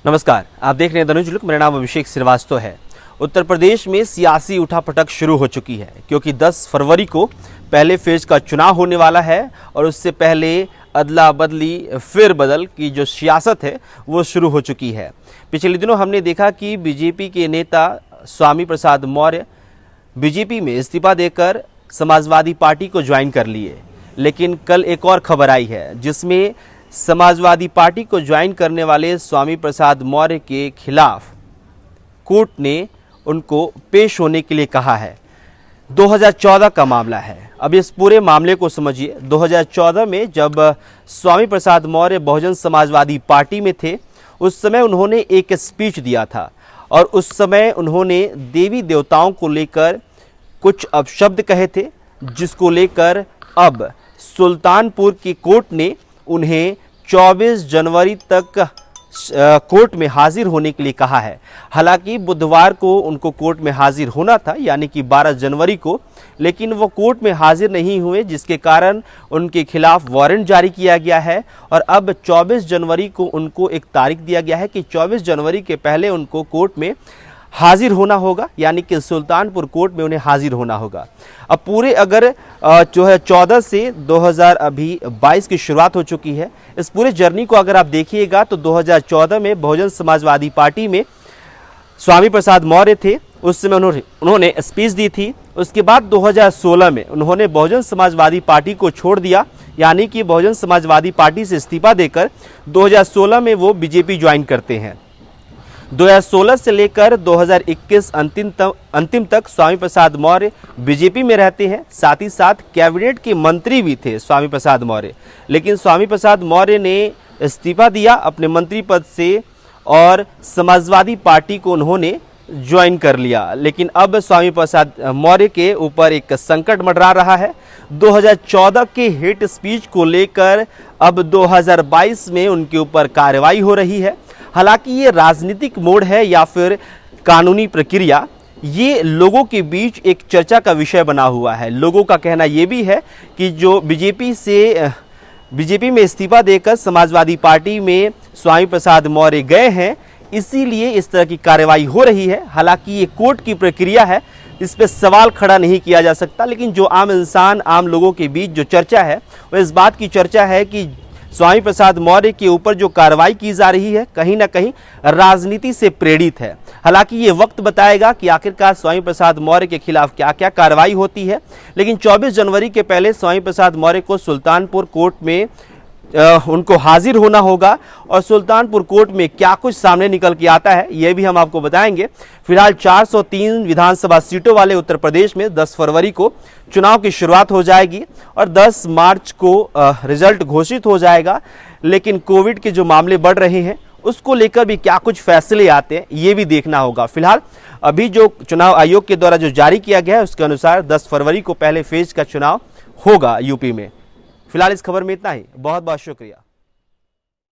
नमस्कार, आप देख रहे हैं धनुष लुक। मेरा नाम अभिषेक श्रीवास्तव है। उत्तर प्रदेश में सियासी उठापटक शुरू हो चुकी है क्योंकि 10 फरवरी को पहले फेज का चुनाव होने वाला है और उससे पहले अदला बदली फिर बदल की जो सियासत है वो शुरू हो चुकी है। पिछले दिनों हमने देखा कि बीजेपी के नेता स्वामी प्रसाद मौर्य बीजेपी में इस्तीफा देकर समाजवादी पार्टी को ज्वाइन कर लिए, लेकिन कल एक और खबर आई है जिसमें समाजवादी पार्टी को ज्वाइन करने वाले स्वामी प्रसाद मौर्य के खिलाफ कोर्ट ने उनको पेश होने के लिए कहा है। 2014 का मामला है। अब इस पूरे मामले को समझिए। 2014 में जब स्वामी प्रसाद मौर्य बहुजन समाजवादी पार्टी में थे, उस समय उन्होंने एक स्पीच दिया था और उस समय उन्होंने देवी देवताओं को लेकर कुछ अपशब्द कहे थे, जिसको लेकर अब सुल्तानपुर की कोर्ट ने उन्हें 24 जनवरी तक कोर्ट में हाजिर होने के लिए कहा है। हालांकि बुधवार को उनको कोर्ट में हाजिर होना था, यानी कि 12 जनवरी को, लेकिन वो कोर्ट में हाजिर नहीं हुए, जिसके कारण उनके खिलाफ वारंट जारी किया गया है और अब 24 जनवरी को उनको एक तारीख दिया गया है कि 24 जनवरी के पहले उनको कोर्ट में हाजिर होना होगा, यानी कि सुल्तानपुर कोर्ट में उन्हें हाजिर होना होगा। अब पूरे अगर जो है 14 से 2022 की शुरुआत हो चुकी है। इस पूरे जर्नी को अगर आप देखिएगा तो 2014 में बहुजन समाजवादी पार्टी में स्वामी प्रसाद मौर्य थे, उस समय उन्होंने स्पीच दी थी। उसके बाद 2016 में उन्होंने बहुजन समाजवादी पार्टी को छोड़ दिया, यानी कि बहुजन समाजवादी पार्टी से इस्तीफा देकर 2016 में वो बीजेपी ज्वाइन करते हैं। 2016 से लेकर 2021 अंतिम तक स्वामी प्रसाद मौर्य बीजेपी में रहते हैं। साथ ही साथ कैबिनेट के मंत्री भी थे स्वामी प्रसाद मौर्य, लेकिन स्वामी प्रसाद मौर्य ने इस्तीफा दिया अपने मंत्री पद से और समाजवादी पार्टी को उन्होंने ज्वाइन कर लिया। लेकिन अब स्वामी प्रसाद मौर्य के ऊपर एक संकट मंडरा रहा है। 2014 के हेट स्पीच को लेकर अब 2022 में उनके ऊपर कार्रवाई हो रही है। हालांकि ये राजनीतिक मोड़ है या फिर कानूनी प्रक्रिया, ये लोगों के बीच एक चर्चा का विषय बना हुआ है। लोगों का कहना ये भी है कि जो बीजेपी में इस्तीफा देकर समाजवादी पार्टी में स्वामी प्रसाद मौर्य गए हैं, इसीलिए इस तरह की कार्रवाई हो रही है। हालांकि ये कोर्ट की प्रक्रिया है, इस पे सवाल खड़ा नहीं किया जा सकता, लेकिन जो आम इंसान, आम लोगों के बीच जो चर्चा है वो इस बात की चर्चा है कि स्वामी प्रसाद मौर्य के ऊपर जो कार्रवाई की जा रही है कहीं ना कहीं राजनीति से प्रेरित है। हालांकि ये वक्त बताएगा कि आखिरकार स्वामी प्रसाद मौर्य के खिलाफ क्या क्या कार्रवाई होती है, लेकिन 24 जनवरी के पहले स्वामी प्रसाद मौर्य को सुल्तानपुर कोर्ट में उनको हाजिर होना होगा और सुल्तानपुर कोर्ट में क्या कुछ सामने निकल के आता है ये भी हम आपको बताएंगे। फिलहाल 403 विधानसभा सीटों वाले उत्तर प्रदेश में 10 फरवरी को चुनाव की शुरुआत हो जाएगी और 10 मार्च को रिजल्ट घोषित हो जाएगा। लेकिन कोविड के जो मामले बढ़ रहे हैं उसको लेकर भी क्या कुछ फैसले आते हैं ये भी देखना होगा। फिलहाल अभी जो चुनाव आयोग के द्वारा जो जारी किया गया है उसके अनुसार 10 फरवरी को पहले फेज का चुनाव होगा यूपी में। फिलहाल इस खबर में इतना ही। बहुत बहुत शुक्रिया।